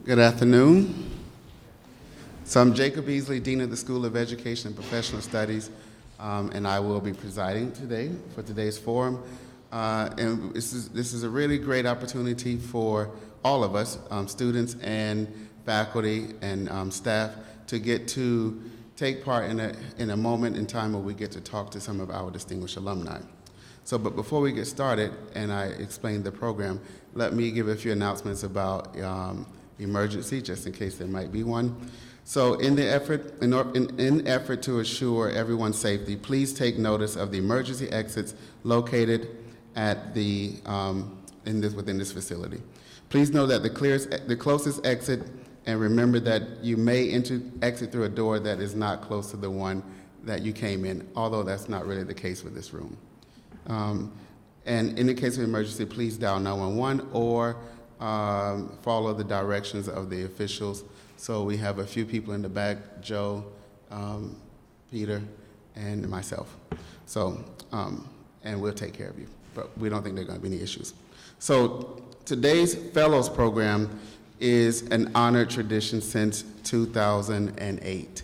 Good afternoon. So I'm Jacob Beasley, Dean of the School of Education and Professional Studies, and I will be presiding today for today's forum. And this is a really great opportunity for all of us, students and faculty and staff, to get to take part in a moment in time where we get to talk to some of our distinguished alumni. So, but before we get started and I explain the program, let me give a few announcements about emergency, just in case there might be one. So in effort to assure everyone's safety, please take notice of the emergency exits located at within this facility. Please know that the closest exit, and remember that you may exit through a door that is not close to the one that you came in, although that's not really the case with this room. And in the case of emergency, please dial 911 or follow the directions of the officials. So we have a few people in the back, Joe, Peter, and myself. So, and we'll take care of you, but we don't think there are going to be any issues. So today's Fellows Program is an honored tradition since 2008.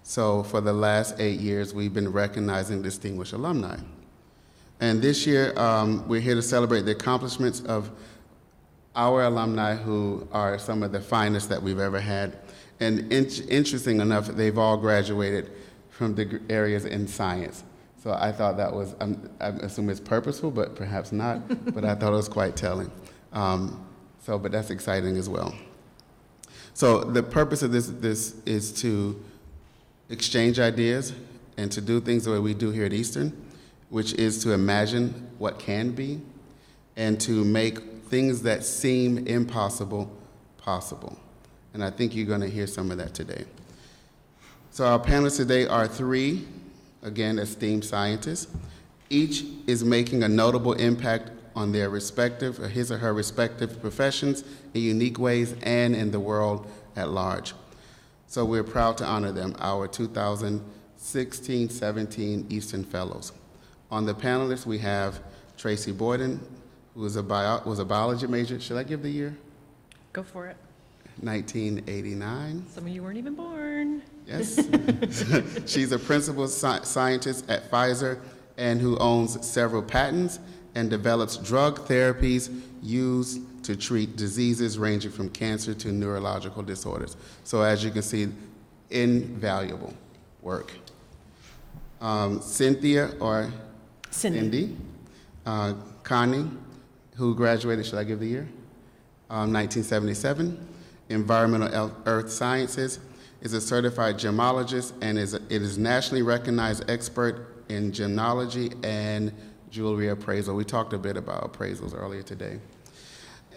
So for the last 8 years, we've been recognizing distinguished alumni. And this year, we're here to celebrate the accomplishments of our alumni who are some of the finest that we've ever had. And interesting enough, they've all graduated from areas in science. So I thought that was, I assume it's purposeful, but perhaps not, but I thought it was quite telling. But that's exciting as well. So the purpose of this is to exchange ideas and to do things the way we do here at Eastern, which is to imagine what can be and to make things that seem impossible possible. And I think you're going to hear some of that today. So our panelists today are three, again, esteemed scientists. Each is making a notable impact on his or her respective professions in unique ways and in the world at large. So we're proud to honor them, our 2016-17 Eastern Fellows. On the panelists, we have Tracy Boyden, who was a biology major. Should I give the year? Go for it. 1989. Some of you weren't even born. Yes. She's a principal scientist at Pfizer and who owns several patents and develops drug therapies used to treat diseases ranging from cancer to neurological disorders. So as you can see, invaluable work. Cindy Connie, who graduated, should I give the year? 1977. Environmental Earth Sciences, is a certified gemologist and is nationally recognized expert in gemology and jewelry appraisal. We talked a bit about appraisals earlier today.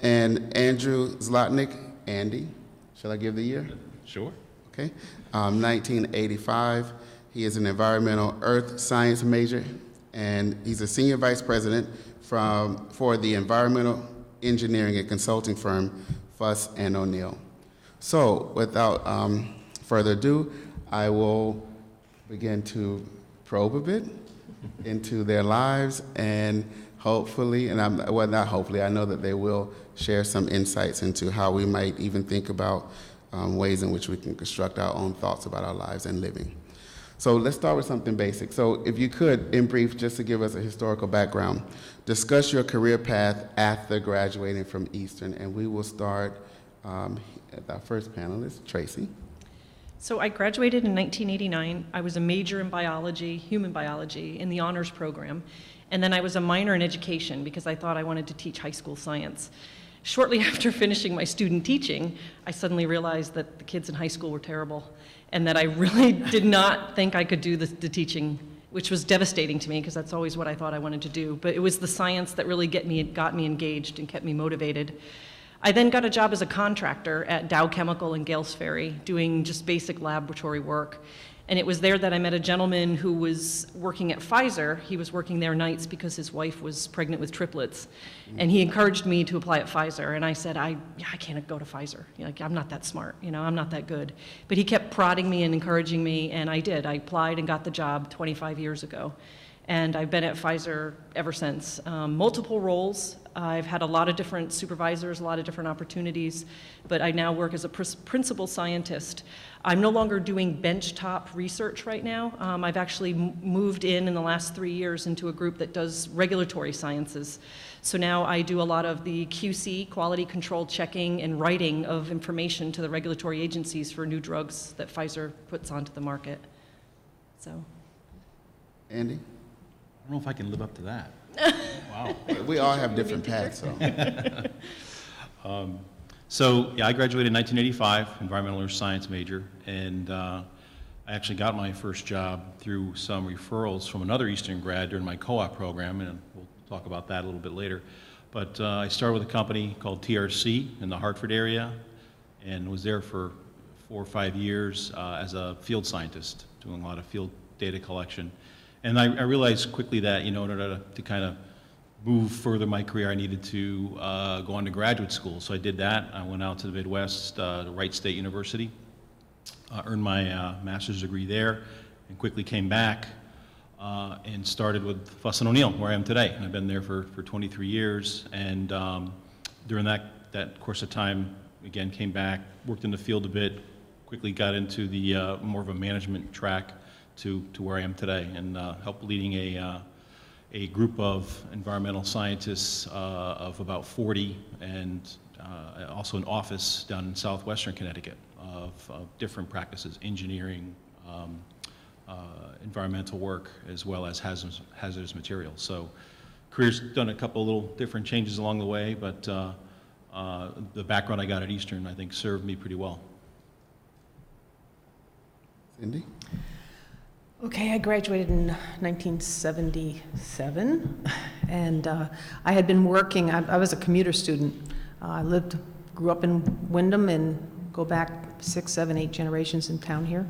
And Andrew Zlotnick, Andy, shall I give the year? Sure. Okay. 1985. He is an environmental earth science major, and he's a senior vice president for the environmental engineering and consulting firm Fuss and O'Neill. So without further ado, I will begin to probe a bit into their lives, and hopefully, I know that they will share some insights into how we might even think about ways in which we can construct our own thoughts about our lives and living. So let's start with something basic. So if you could, in brief, just to give us a historical background, discuss your career path after graduating from Eastern, and we will start at our first panelist, Tracy. So I graduated in 1989. I was a major in biology, human biology, in the honors program. And then I was a minor in education because I thought I wanted to teach high school science. Shortly after finishing my student teaching, I suddenly realized that the kids in high school were terrible and that I really did not think I could do the teaching, which was devastating to me because that's always what I thought I wanted to do. But it was the science that really got me engaged and kept me motivated. I then got a job as a contractor at Dow Chemical in Gales Ferry, doing just basic laboratory work. And it was there that I met a gentleman who was working at Pfizer. He was working there nights because his wife was pregnant with triplets. And he encouraged me to apply at Pfizer. And I said, I can't go to Pfizer. I'm not that smart, I'm not that good. But he kept prodding me and encouraging me, and I did. I applied and got the job 25 years ago. And I've been at Pfizer ever since. Multiple roles. I've had a lot of different supervisors, a lot of different opportunities, but I now work as a principal scientist. I'm no longer doing benchtop research right now. I've actually moved in the last 3 years into a group that does regulatory sciences. So now I do a lot of the QC, quality control checking, and writing of information to the regulatory agencies for new drugs that Pfizer puts onto the market. So, Andy? I don't know if I can live up to that. Wow. We all have different paths, so. So, yeah, I graduated in 1985, environmental earth science major, and I actually got my first job through some referrals from another Eastern grad during my co-op program, and we'll talk about that a little bit later. But I started with a company called TRC in the Hartford area, and was there for 4 or 5 years as a field scientist, doing a lot of field data collection. And I realized quickly that, in order to kind of move further in my career, I needed to go on to graduate school. So I did that. I went out to the Midwest, to Wright State University, earned my master's degree there, and quickly came back and started with Fuss & O'Neill, where I am today. And I've been there for 23 years. And during that course of time, again, came back, worked in the field a bit, quickly got into the more of a management track to where I am today, and helped leading a group of environmental scientists of about 40, and also an office down in southwestern Connecticut of different practices, engineering, environmental work, as well as hazardous materials. So career's done a couple little different changes along the way, but the background I got at Eastern, I think, served me pretty well. Cindy? Okay, I graduated in 1977, and I had been working, I was a commuter student. I grew up in Wyndham and go back 6, 7, 8 generations in town here.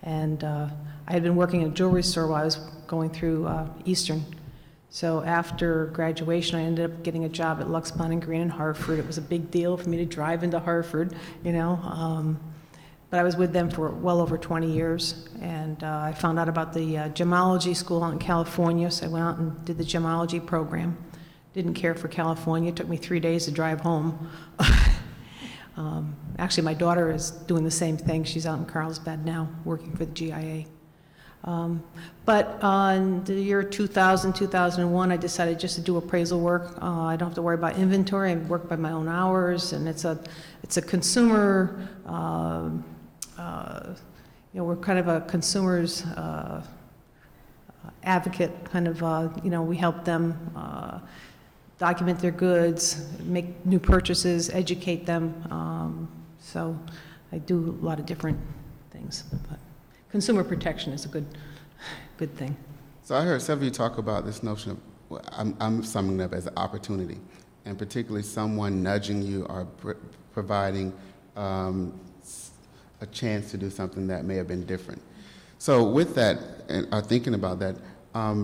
And I had been working in a jewelry store while I was going through Eastern. So after graduation, I ended up getting a job at Lux Bond and Green in Hartford. It was a big deal for me to drive into Hartford, but I was with them for well over 20 years, and I found out about the gemology school out in California, so I went out and did the gemology program. Didn't care for California. It took me 3 days to drive home. Actually, my daughter is doing the same thing. She's out in Carlsbad now, working for the GIA. But in the year 2000, 2001, I decided just to do appraisal work. I don't have to worry about inventory. I work by my own hours, and it's a consumer. We're kind of a consumer's advocate, kind of, we help them document their goods, make new purchases, educate them. So I do a lot of different things. But consumer protection is a good thing. So I heard several of you talk about this notion of, I'm summing it up as an opportunity, and particularly someone nudging you or providing a chance to do something that may have been different. So with that, and thinking about that,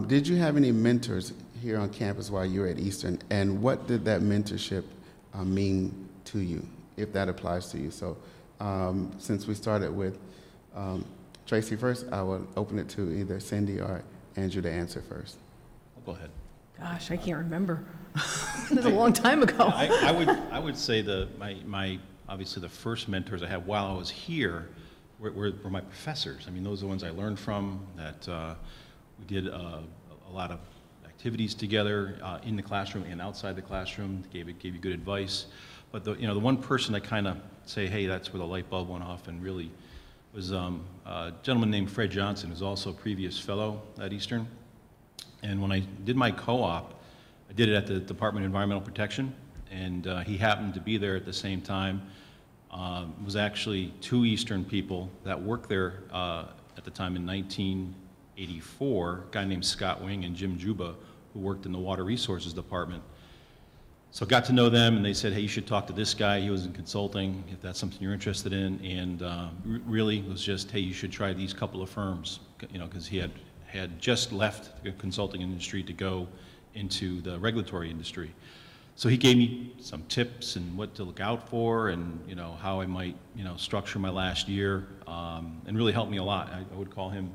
did you have any mentors here on campus while you were at Eastern, and what did that mentorship mean to you, if that applies to you? So since we started with Tracy first, I will open it to either Cindy or Andrew to answer first. I'll go ahead. Gosh, I can't remember. It was a long time ago. I would say my obviously the first mentors I had while I was here were my professors. I mean, those are the ones I learned from, that we did a lot of activities together in the classroom and outside the classroom, gave you good advice. But the one person I kind of say, hey, that's where the light bulb went off, and really was a gentleman named Fred Johnson, who's also a previous fellow at Eastern. And when I did my co-op, I did it at the Department of Environmental Protection, and he happened to be there at the same time. It was actually 2 Eastern people that worked there at the time in 1984, a guy named Scott Wing and Jim Juba, who worked in the Water Resources Department. So I got to know them, and they said, hey, you should talk to this guy. He was in consulting, if that's something you're interested in. And really it was just, hey, you should try these couple of firms, because he had just left the consulting industry to go into the regulatory industry. So he gave me some tips and what to look out for, and how I might structure my last year, and really helped me a lot. I would call him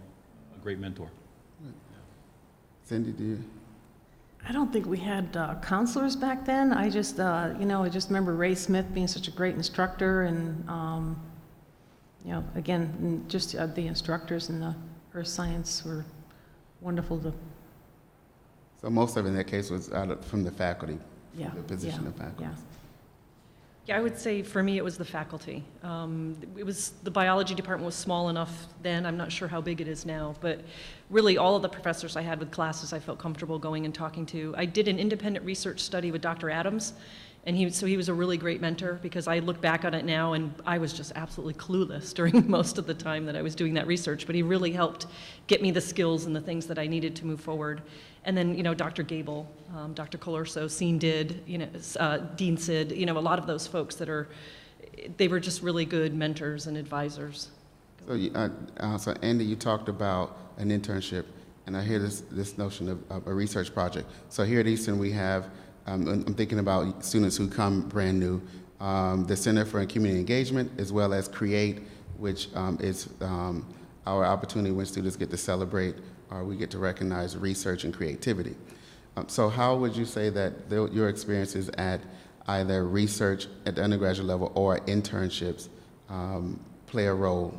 a great mentor. Cindy, do you? I don't think we had counselors back then. I just, I just remember Ray Smith being such a great instructor, and, again, just the instructors in the earth science were wonderful to, So most of it in that case was from the faculty, yeah. the position yeah, of faculty. Yeah. Yeah, I would say for me it was the faculty. The biology department was small enough then, I'm not sure how big it is now, but really all of the professors I had with classes I felt comfortable going and talking to. I did an independent research study with Dr. Adams, and he was a really great mentor, because I look back on it now and I was just absolutely clueless during most of the time that I was doing that research, but he really helped get me the skills and the things that I needed to move forward. And then, Dr. Gable, Dr. Colorso, Dean Sid, a lot of those folks they were just really good mentors and advisors. So Andy, you talked about an internship, and I hear this notion of a research project. So here at Eastern we have, I'm thinking about students who come brand new, the Center for Community Engagement, as well as CREATE, which is our opportunity when students get to celebrate, or we get to recognize research and creativity. So how would you say that your experiences at either research at the undergraduate level or internships play a role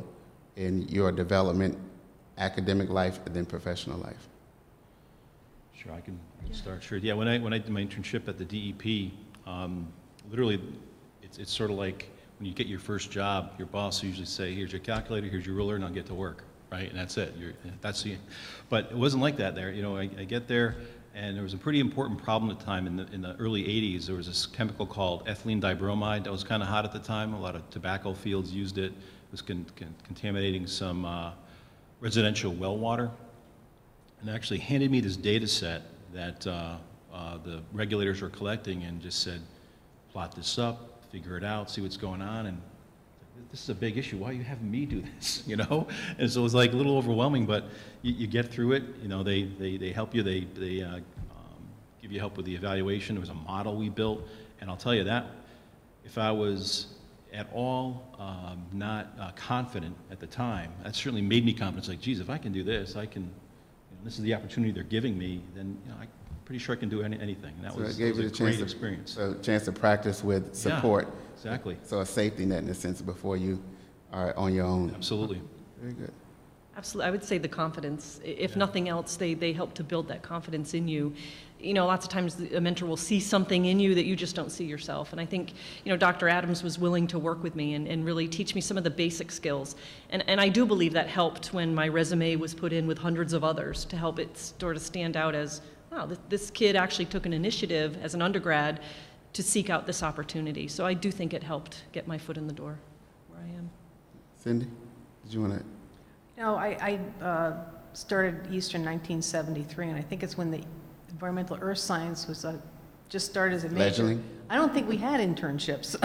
in your development, academic life, and then professional life? Sure, I can start. Sure. Yeah, when I did my internship at the DEP, literally, it's sort of like when you get your first job, your boss will usually say, "Here's your calculator, here's your ruler, and I'll get to work." Right, and that's it. But it wasn't like that there. I get there, and there was a pretty important problem at the time in the early '80s. There was this chemical called ethylene dibromide that was kind of hot at the time. A lot of tobacco fields used it. It was contaminating some residential well water. And they actually handed me this data set that the regulators were collecting, and just said, plot this up, figure it out, see what's going on. And this is a big issue. Why are you having me do this? And so it was like a little overwhelming, but you get through it. They help you. They give you help with the evaluation. There was a model we built, and I'll tell you that if I was at all not confident at the time, that certainly made me confident. It's like, geez, if I can do this, I can. This is the opportunity they're giving me. Then I'm pretty sure I can do anything. And that So was it gave you a the great experience. a chance to practice with support. Yeah, exactly. So a safety net in a sense before you are on your own. Absolutely. Very good. Absolutely, I would say the confidence. If nothing else, they help to build that confidence in you. Lots of times a mentor will see something in you that you just don't see yourself. And I think, Dr. Adams was willing to work with me and really teach me some of the basic skills. And I do believe that helped when my resume was put in with hundreds of others, to help it sort of stand out as, wow, this kid actually took an initiative as an undergrad to seek out this opportunity. So I do think it helped get my foot in the door where I am. Cindy, did you want to? I started Eastern in 1973, and I think it's when the environmental earth science was just started as a major. Fledgling? I don't think we had internships.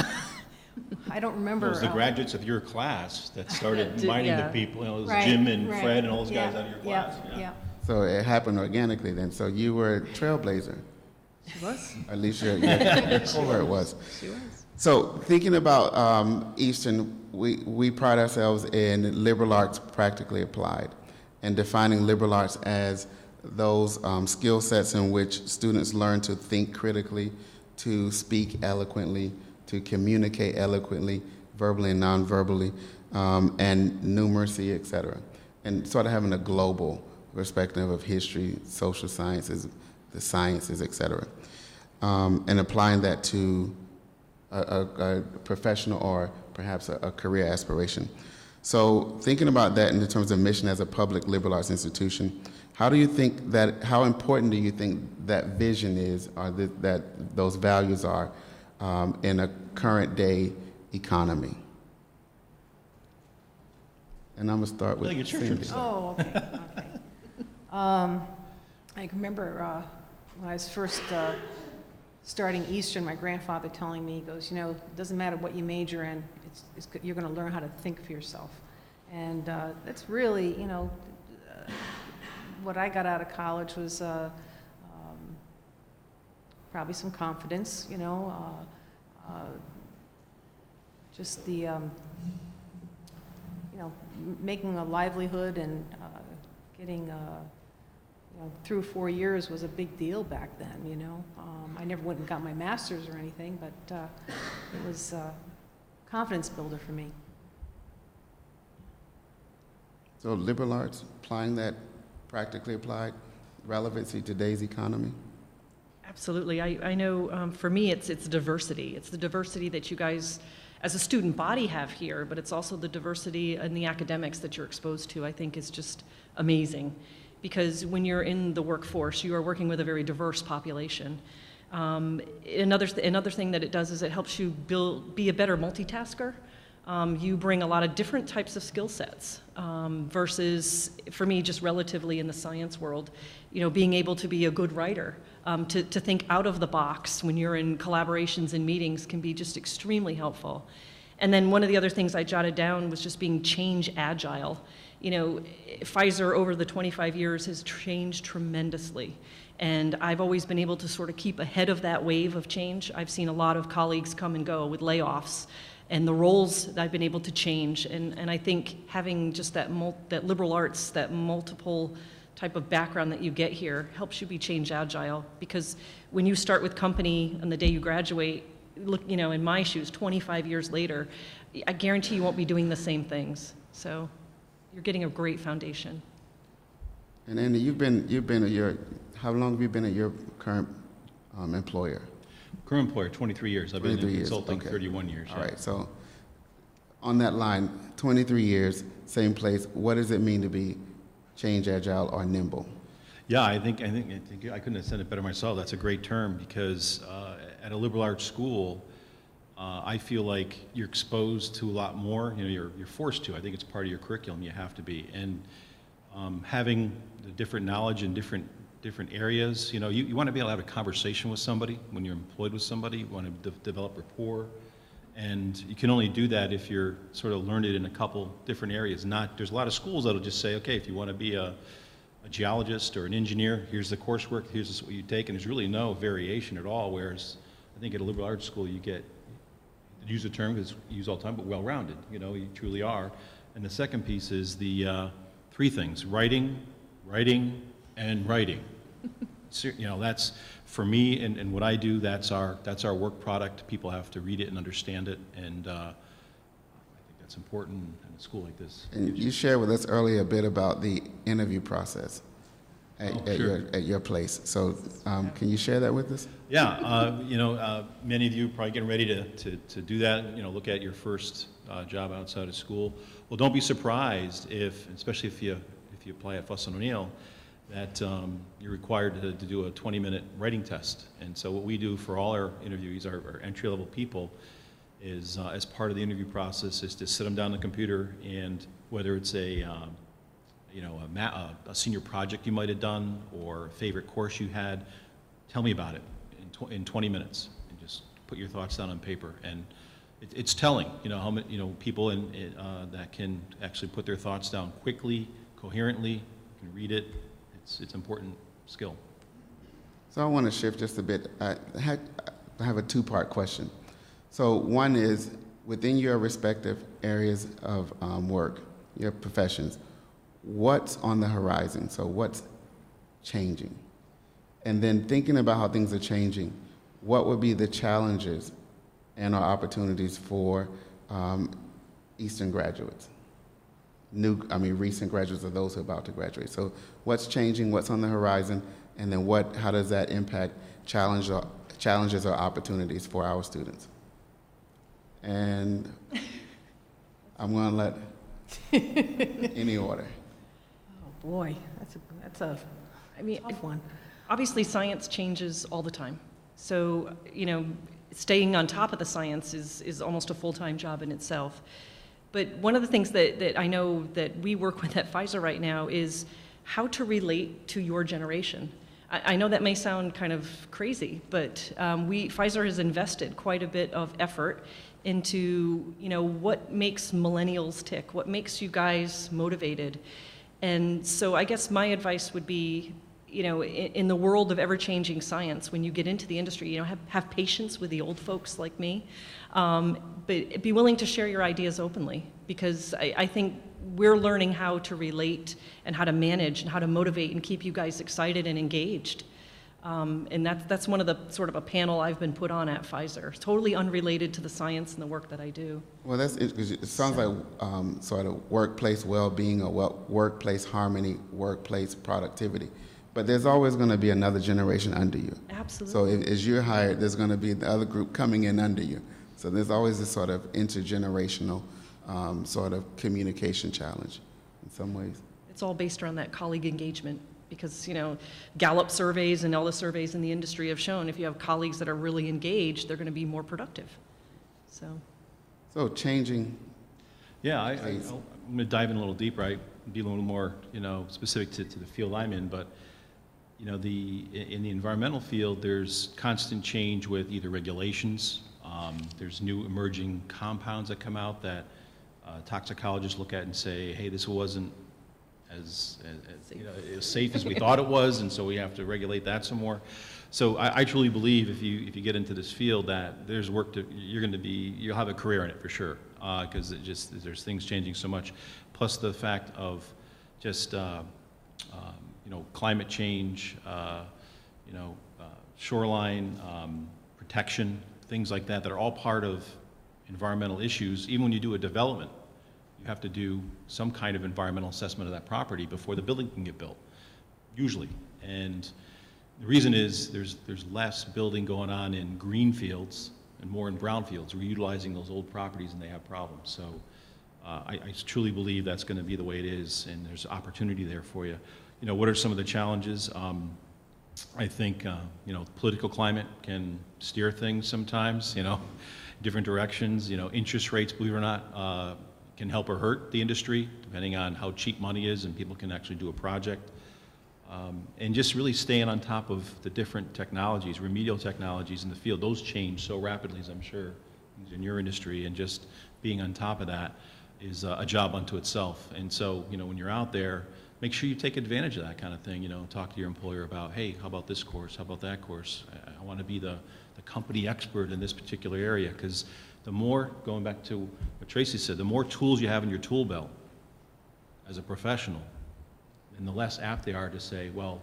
I don't remember. It was the graduates of your class that started mining yeah. the people. It was Right, Jim and right. Fred and all those guys Yeah, out of your class. Yeah. So it happened organically then. So you were a trailblazer. She was. At least your cohort was. She was. So thinking about Eastern, we pride ourselves in liberal arts practically applied, and defining liberal arts as those skill sets in which students learn to think critically, to speak eloquently, to communicate eloquently, verbally and non-verbally, and numeracy, et cetera. And sort of having a global perspective of history, social sciences, the sciences, et cetera. And applying that to a professional or perhaps a career aspiration. So thinking about that in terms of mission as a public liberal arts institution, how important do you think that vision is, or that those values are in a current day economy? And I'm gonna start with I think it's your Cindy. turn. Oh, okay. I can remember when I was first starting Eastern, my grandfather telling me, he goes, it doesn't matter what you major in, you're going to learn how to think for yourself. And that's really, what I got out of college was probably some confidence, just the, making a livelihood and getting, 3 or 4 years was a big deal back then, you know. I never went and got my master's or anything, but it was a confidence builder for me. So liberal arts, applying that practically applied relevancy to today's economy? Absolutely. I know for me, it's diversity. It's the diversity that you guys, as a student body, have here, but it's also the diversity in the academics that you're exposed to, I think is just amazing. Because when you're in the workforce, you are working with a very diverse population. Another thing that it does is it helps you be a better multitasker. You bring a lot of different types of skill sets versus, for me, just relatively in the science world, you know, being able to be a good writer, to think out of the box when you're in collaborations and meetings can be just extremely helpful. And then one of the other things I jotted down was just being change agile. You know, Pfizer over the 25 years has changed tremendously. And I've always been able to sort of keep ahead of that wave of change. I've seen a lot of colleagues come and go with layoffs and the roles that I've been able to change. And I think having just that liberal arts, that multiple type of background that you get here helps you be change agile. Because when you start with company on the day you graduate, look, you know, in my shoes, 25 years later, I guarantee you won't be doing the same things. So you're getting a great foundation. And Andy, how long have you been at your current employer? Current employer, 23 years. I've been in 23 years, consulting okay. 31 years. All right, so on that line, 23 years, same place, what does it mean to be change agile or nimble? Yeah, I think I couldn't have said it better myself. That's a great term because at a liberal arts school, I feel like you're exposed to a lot more. You know, you're forced to. I think it's part of your curriculum. You have to be. And having the different knowledge in different areas, you know, you want to be able to have a conversation with somebody when you're employed with somebody. You want to develop rapport. And you can only do that if you're sort of learned it in a couple different areas. There's a lot of schools that'll just say, okay, if you want to be a geologist or an engineer, here's the coursework, here's what you take, and there's really no variation at all, whereas I think at a liberal arts school you get, use the term because you use all the time, but well-rounded, you know, you truly are. And the second piece is the 3 things, writing, and writing. So, you know, that's, for me and what I do, that's our work product. People have to read it and understand it, and I think that's important in a school like this. And you shared with us earlier a bit about the interview process at your place. So can you share that with us? Yeah, you know, many of you are probably getting ready to do that, you know, look at your first job outside of school. Well, don't be surprised especially if you apply at Fuss & O'Neill, that you're required to do a 20-minute writing test. And so what we do for all our interviewees, our entry-level people, is as part of the interview process is to sit them down on the computer, and whether it's a senior project you might have done or a favorite course you had, tell me about it in 20 minutes, and just put your thoughts down on paper. And it's telling, you know, how many, you know, people that can actually put their thoughts down quickly, coherently, can read it. It's an important skill. So I want to shift just a bit. I have a 2-part question. So one is, within your respective areas of work, your professions, what's on the horizon? So what's changing? And then thinking about how things are changing, what would be the challenges and our opportunities for Eastern graduates? Recent graduates or those who are about to graduate. So what's changing, what's on the horizon, and then how does that impact challenges or opportunities for our students? And I'm going to let any order. Oh boy, that's a tough one. Obviously science changes all the time. So, you know, staying on top of the science is almost a full-time job in itself. But one of the things that I know that we work with at Pfizer right now is how to relate to your generation. I know that may sound kind of crazy, but Pfizer has invested quite a bit of effort into, you know, what makes millennials tick, what makes you guys motivated. And so I guess my advice would be, you know, in the world of ever-changing science, when you get into the industry, you know, have patience with the old folks like me, but be willing to share your ideas openly, because I think we're learning how to relate and how to manage and how to motivate and keep you guys excited and engaged. And that's one of the sort of a panel I've been put on at Pfizer, totally unrelated to the science and the work that I do. Well, it sounds like sort of workplace well-being or workplace harmony, workplace productivity. But there's always going to be another generation under you. Absolutely. So as you're hired, there's going to be the other group coming in under you. So there's always this sort of intergenerational sort of communication challenge in some ways. It's all based around that colleague engagement, because, you know, Gallup surveys and all the surveys in the industry have shown if you have colleagues that are really engaged, they're going to be more productive. So changing. Yeah, I'm going to dive in a little deeper. I be a little more, you know, specific to the field I'm in, but you know, in the environmental field, there's constant change with either regulations. There's new emerging compounds that come out that toxicologists look at and say, hey, this wasn't as you know, as safe as we thought it was, and so we have to regulate that some more. So I truly believe if you get into this field that there's work you'll have a career in it for sure, because there's things changing so much. Plus the fact of just you know, climate change, you know, shoreline protection, things like that are all part of environmental issues. Even when you do a development, you have to do some kind of environmental assessment of that property before the building can get built, usually. And the reason is there's less building going on in green fields and more in brown fields. We're utilizing those old properties and they have problems. So I truly believe that's going to be the way it is, and there's opportunity there for you. You know, what are some of the challenges? I think, you know, political climate can steer things sometimes, you know, different directions. You know, interest rates, believe it or not, can help or hurt the industry, depending on how cheap money is and people can actually do a project. And just really staying on top of the different technologies, remedial technologies in the field. Those change so rapidly, as I'm sure in your industry, and just being on top of that is a job unto itself. And so, you know, when you're out there, make sure you take advantage of that kind of thing. You know, talk to your employer about, hey, how about this course? How about that course? I want to be the company expert in this particular area, because the more, going back to what Tracy said, the more tools you have in your tool belt as a professional, and the less apt they are to say, well,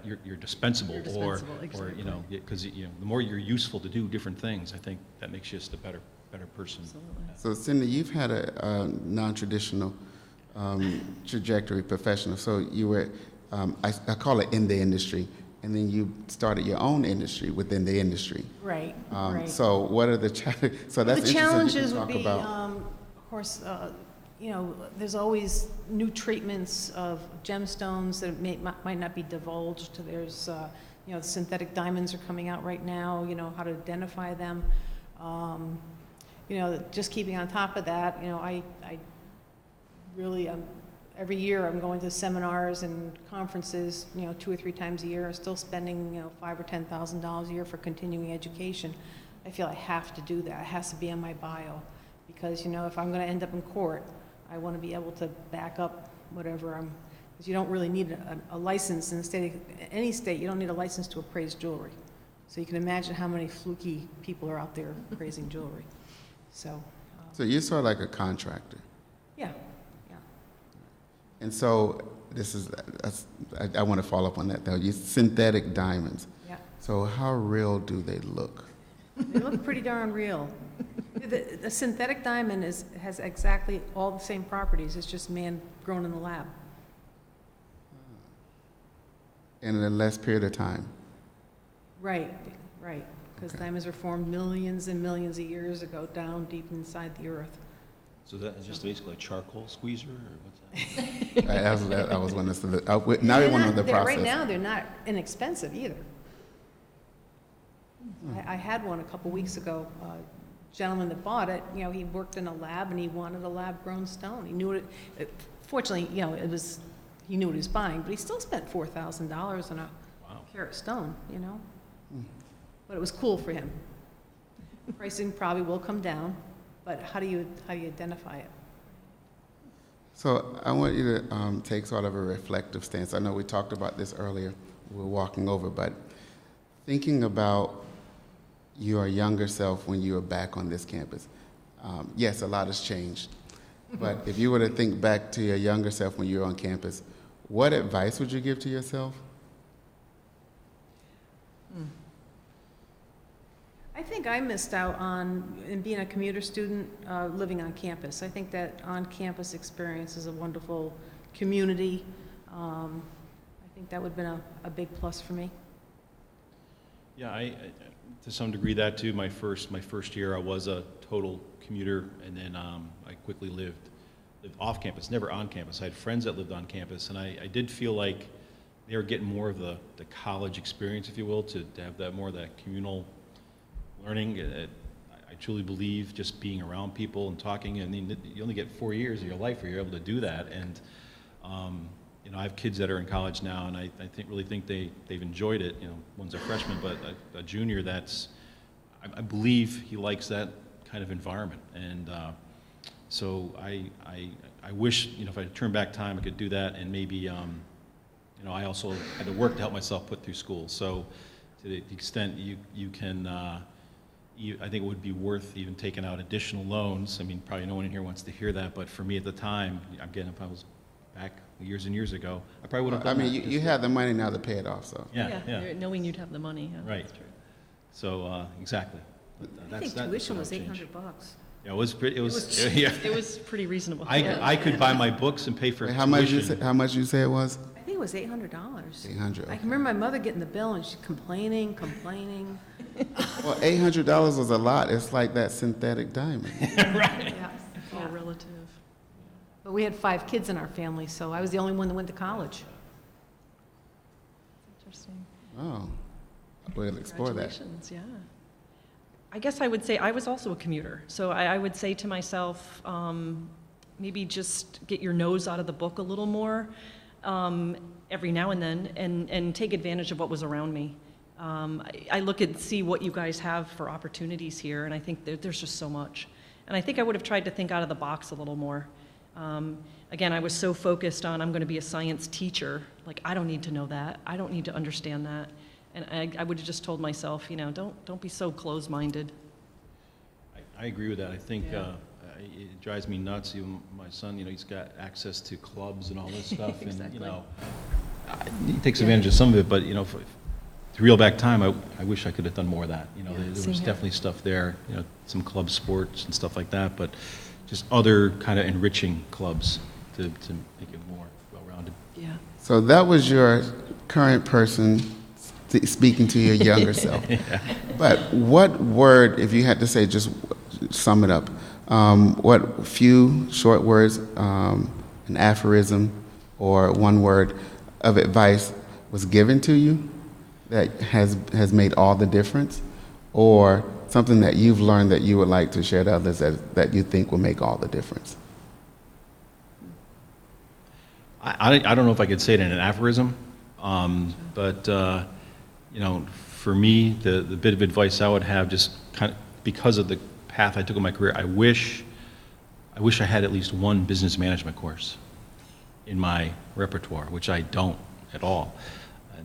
you're dispensable, You're dispensable, or you know, exactly. because you know, the more you're useful to do different things, I think that makes you just a better person. absolutely. So Cindy, you've had a non-traditional trajectory professional. So you were, I call it in the industry, and then you started your own industry within the industry. Right, right. So what are the challenges? So that's The interesting challenges to would talk be, about. of course, you know, there's always new treatments of gemstones that might not be divulged. There's, you know, synthetic diamonds are coming out right now, you know, how to identify them. You know, just keeping on top of that, you know, I really, every year I'm going to seminars and conferences, you know, 2 or 3 times a year. I'm still spending, you know, $5,000 or $10,000 a year for continuing education. I feel I have to do that. It has to be in my bio, because, you know, if I'm going to end up in court, I want to be able to back up whatever I'm, because you don't really need a license in the state, any state. You don't need a license to appraise jewelry. So you can imagine how many fluky people are out there appraising jewelry. So you're sort of like a contractor. yeah. And so I want to follow up on that though. You synthetic diamonds. Yeah. So how real do they look? They look pretty darn real. The synthetic diamond has exactly all the same properties. It's just man-grown in the lab. And in a less period of time. Right, right. Because Okay. diamonds were formed millions and millions of years ago, down deep inside the earth. So that is just basically a charcoal squeezer, or what's that? I was wondering. Now we want to know the process. Right now, they're not inexpensive either. I had one a couple weeks ago. A gentleman that bought it, you know, he worked in a lab and he wanted a lab-grown stone. He knew it. Fortunately, you know, he knew what he was buying, but he still spent $4,000 on a Wow. carat stone, you know. But it was cool for him. Pricing probably will come down, but how do you identify it? So I want you to take sort of a reflective stance. I know we talked about this earlier. We're walking over, but thinking about your younger self when you were back on this campus. Yes, a lot has changed. But if you were to think back to your younger self when you were on campus, what advice would you give to yourself? I think I missed out on, in being a commuter student, living on campus. I think that on-campus experience is a wonderful community. I think that would have been a big plus for me. Yeah, I to some degree that too. My first year, I was a total commuter, and then I quickly lived off campus, never on campus. I had friends that lived on campus, and I did feel like they were getting more of the college experience, if you will, to have that more of that communal learning. I truly believe just being around people and talking, and you only get 4 years of your life where you're able to do that. And you know, I have kids that are in college now, and I really think they've enjoyed it. You know, one's a freshman, but a junior I believe he likes that kind of environment. And so I wish, you know, if I could turn back time, I could do that. And maybe, you know, I also had to work to help myself put through school. So to the extent you can, I think it would be worth even taking out additional loans. I mean, probably no one in here wants to hear that, but for me at the time, again, if I was back years and years ago, I probably would have done I mean, that. you have the money now to pay it off, so. Yeah. Knowing you'd have the money, yeah, Right. that's true. So, exactly. But, I think tuition was $800. Yeah, it was pretty, it was, yeah. It was pretty reasonable. Yeah. I could buy my books and pay for Wait, tuition. how much you say it was? I think it was $800. 800. I can remember my mother getting the bill and she complaining. Well, $800 was a lot. It's like that synthetic diamond. Yeah. All relative. But we had 5 kids in our family, so I was the only one that went to college. Interesting. Oh, we'll explore that. Congratulations, yeah. I guess I would say I was also a commuter. So I would say to myself, maybe just get your nose out of the book a little more every now and then and take advantage of what was around me. I look and see what you guys have for opportunities here, and I think there's just so much. And I think I would have tried to think out of the box a little more. Again, I was so focused on I'm going to be a science teacher. Like, I don't need to know that. I don't need to understand that. And I would have just told myself, you know, don't be so closed-minded. I agree with that. I think Yeah. it drives me nuts. Even my son, you know, he's got access to clubs and all this stuff, and Exactly. you know, he takes advantage of some of it. But you know, to reel back time, I wish I could have done more of that. You know, there same was here. definitely stuff there. You know, some club sports and stuff like that, but just other kind of enriching clubs to make it more well-rounded. Yeah. So that was your current person speaking to your younger self. But what word, if you had to say, just sum it up, what few short words, an aphorism, or one word of advice was given to you that has made all the difference, or something that you've learned that you would like to share to others that you think will make all the difference? I don't know if I could say it in an aphorism, but you know, for me, the bit of advice I would have, just kind of because of the path I took in my career, I wish I had at least one business management course in my repertoire, which I don't at all,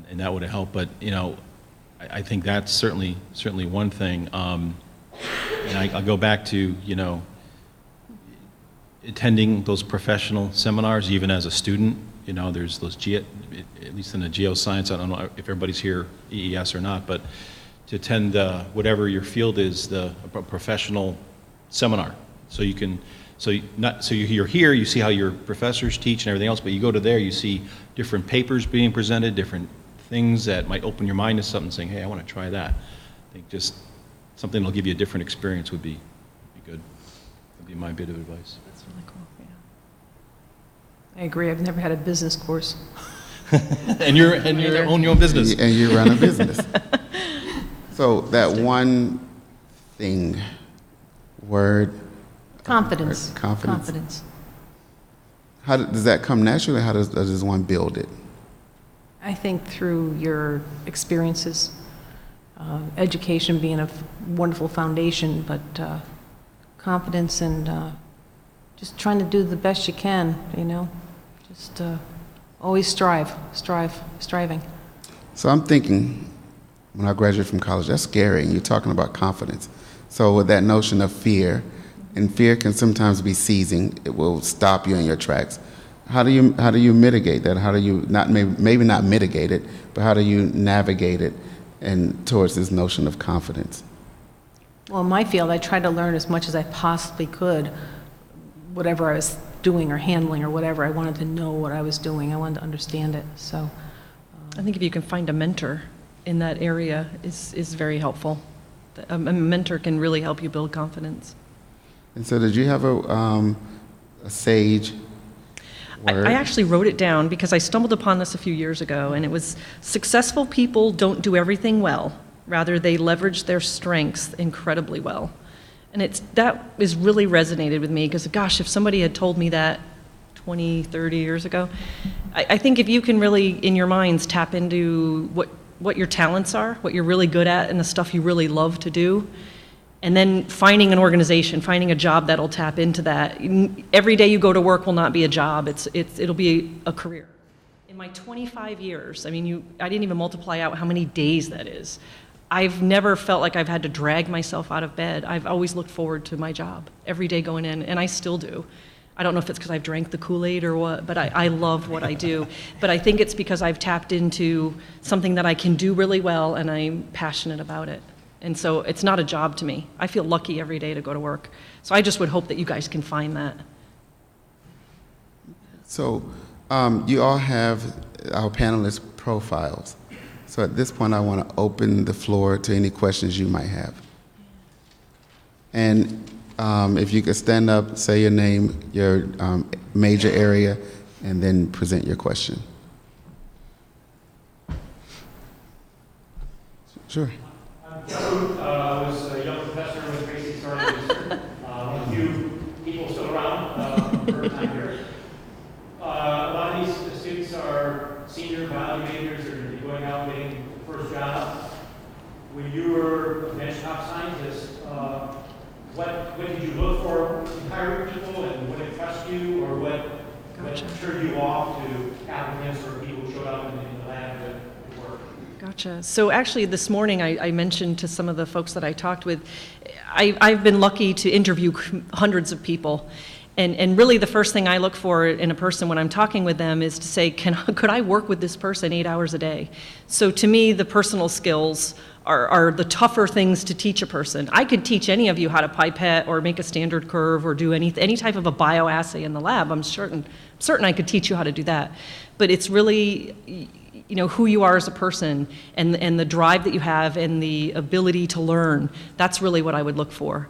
and that would have helped. But you know, I think that's certainly one thing. And I'll go back to, you know, attending those professional seminars, even as a student. You know, there's those, at least in the geoscience, I don't know if everybody's here EES or not, but to attend whatever your field is, a professional seminar. So you can, you're here, you see how your professors teach and everything else, but you go to there, you see different papers being presented, different things that might open your mind to something, saying, hey, I want to try that. I think just something that'll give you a different experience would be good. That'd be my bit of advice. That's really cool, yeah. I agree. I've never had a business course. And you own your own business. And you run a business. So that one thing, word. Confidence. Confidence. How does that come naturally? How does one build it? I think through your experiences, education being a wonderful foundation, but confidence and just trying to do the best you can, you know? Just always striving. So I'm thinking, when I graduated from college, that's scary, and you're talking about confidence. So with that notion of fear, and fear can sometimes be seizing, it will stop you in your tracks. How do you mitigate that? How do you maybe not mitigate it, but how do you navigate it and towards this notion of confidence? Well, in my field, I tried to learn as much as I possibly could, whatever I was doing or handling or whatever. I wanted to know what I was doing. I wanted to understand it, so. I think if you can find a mentor in that area is very helpful. A mentor can really help you build confidence. And so did you have a sage word? I actually wrote it down because I stumbled upon this a few years ago, and it was, successful people don't do everything well. Rather, they leverage their strengths incredibly well. And that has really resonated with me because, gosh, if somebody had told me that 20, 30 years ago, I think if you can really, in your minds, tap into what your talents are, what you're really good at, and the stuff you really love to do, and then finding an organization, finding a job that'll tap into that. Every day you go to work will not be a job, it'll be a career. In my 25 years, I didn't even multiply out how many days that is. I've never felt like I've had to drag myself out of bed. I've always looked forward to my job, every day going in, and I still do. I don't know if it's because I've drank the Kool-Aid or what, but I love what I do. But I think it's because I've tapped into something that I can do really well, and I'm passionate about it. And so it's not a job to me. I feel lucky every day to go to work. So I just would hope that you guys can find that. So you all have our panelists' profiles. So at this point, I want to open the floor to any questions you might have. And if you could stand up, say your name, your major area, and then present your question. Sure. I was a young professor with Tracy Starling District. One of the few people still around for a time here. A lot of these students are senior biology majors or going to be going out and getting the first job. When you were a benchtop scientist, what did you look for in hiring people, and what impressed you, or what turned you off to applicants or people who showed up in the lab to work? Gotcha. So actually this morning I mentioned to some of the folks that I talked with, I've been lucky to interview hundreds of people. And really the first thing I look for in a person when I'm talking with them is to say, could I work with this person 8 hours a day? So to me, the personal skills are the tougher things to teach a person. I could teach any of you how to pipette or make a standard curve or do any type of a bioassay in the lab. I'm certain I could teach you how to do that. But it's really, who you are as a person and the drive that you have and the ability to learn. That's really what I would look for.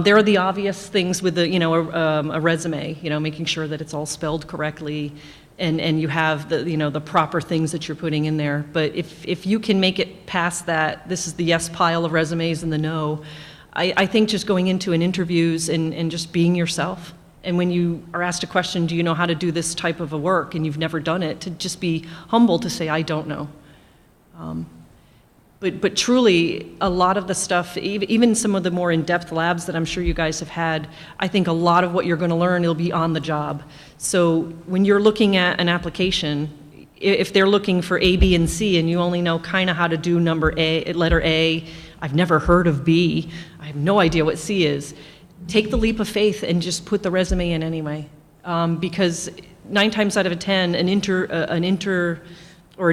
There are the obvious things with a resume, making sure that it's all spelled correctly and you have the proper things that you're putting in there. But if you can make it past that, this is the yes pile of resumes and the no, I think just going into an interviews and just being yourself. And when you are asked a question, do you know how to do this type of a work, and you've never done it, to just be humble to say, I don't know. But truly, a lot of the stuff, even some of the more in-depth labs that I'm sure you guys have had, I think a lot of what you're going to learn will be on the job. So when you're looking at an application, if they're looking for A, B, and C, and you only know kind of how to do letter A, I've never heard of B, I have no idea what C is, take the leap of faith and just put the resume in anyway. Because 9 times out of 10, an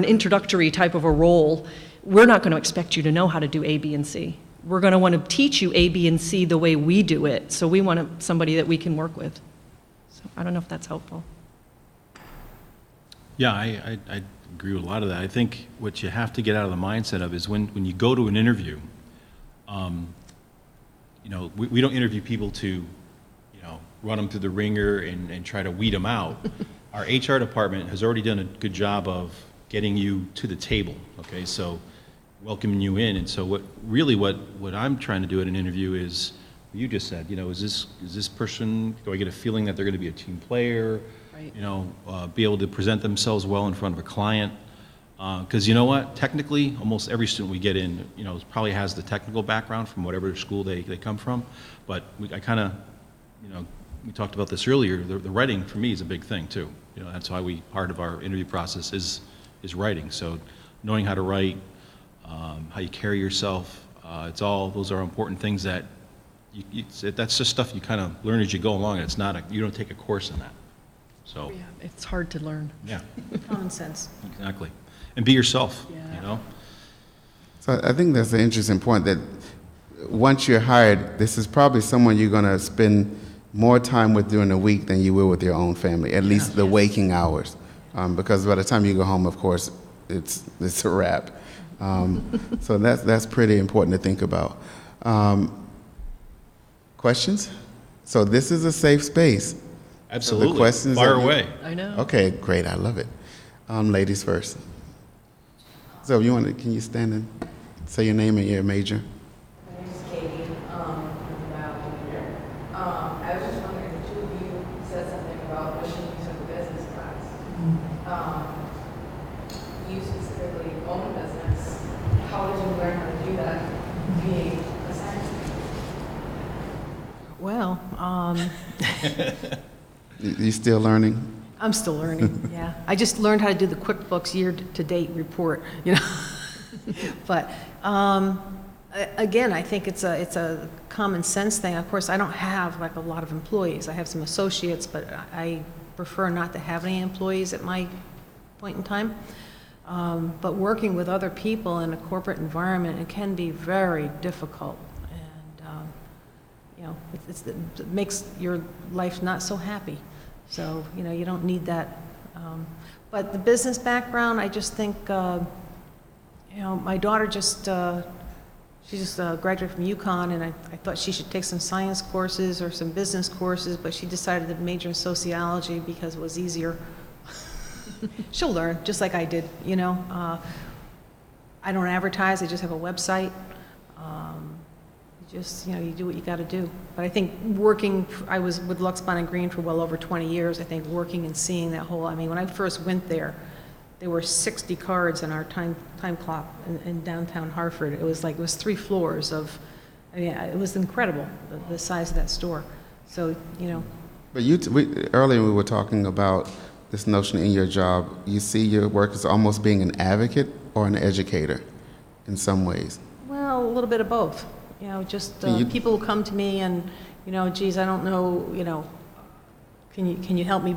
introductory type of a role, we're not going to expect you to know how to do A, B, and C. We're going to want to teach you A, B, and C the way we do it. So we want somebody that we can work with. So I don't know if that's helpful. Yeah, I agree with a lot of that. I think what you have to get out of the mindset of is when you go to an interview, we don't interview people to, run them through the ringer and try to weed them out. Our HR department has already done a good job of getting you to the table, okay? So welcoming you in. And so what I'm trying to do at an interview is, you just said, is this person, do I get a feeling that they're going to be a team player? Right. Be able to present themselves well in front of a client. Because you know what? Technically, almost every student we get in, probably has the technical background from whatever school they come from. But I kind of, we talked about this earlier, the writing for me is a big thing too. You know, that's why part of our interview process is writing. So knowing how to write, how you carry yourself, those are important things that that's just stuff you kind of learn as you go along. It's not you don't take a course in that. So, Yeah, it's hard to learn. yeah, Common sense. exactly. And be yourself, Yeah. you know? So I think that's an interesting point that once you're hired, this is probably someone you're going to spend more time with during the week than you will with your own family, at least the waking hours. Because by the time you go home, of course, it's a wrap. So that's pretty important to think about. Questions? So this is a safe space. Absolutely. So the questions Fire that you- away. I know. Okay, great. I love it. Ladies first. So can you stand and say your name and your major? My name is Katie. I'm a biology major. I was just wondering, the two of you said something about wishing you took a business class. You specifically own a business. How did you learn how to do that being a science major? Well, You still learning? I'm still learning, yeah. I just learned how to do the QuickBooks year-to-date report, you know? But, again, I think it's a common sense thing. Of course, I don't have like a lot of employees. I have some associates, but I prefer not to have any employees at my point in time. But working with other people in a corporate environment, it can be very difficult. And, you know, it makes your life not so happy. So, you know, you don't need that. But the business background, I just think, you know, my daughter she just graduated from UConn, and I thought she should take some science courses or some business courses, but she decided to major in sociology because it was easier. She'll learn, just like I did, you know. I don't advertise, I just have a website. You know, you do what you got to do. But I think I was with Lux Bond and Green for well over 20 years. I think working and seeing that whole, I mean, when I first went there were 60 cards in our time clock in downtown Hartford. It was 3 floors of, I mean, it was incredible, the size of that store. So, you know. But earlier we were talking about this notion in your job. You see your work as almost being an advocate or an educator in some ways. Well, a little bit of both. You know, just people who come to me and, you know, geez, I don't know, you know, can you help me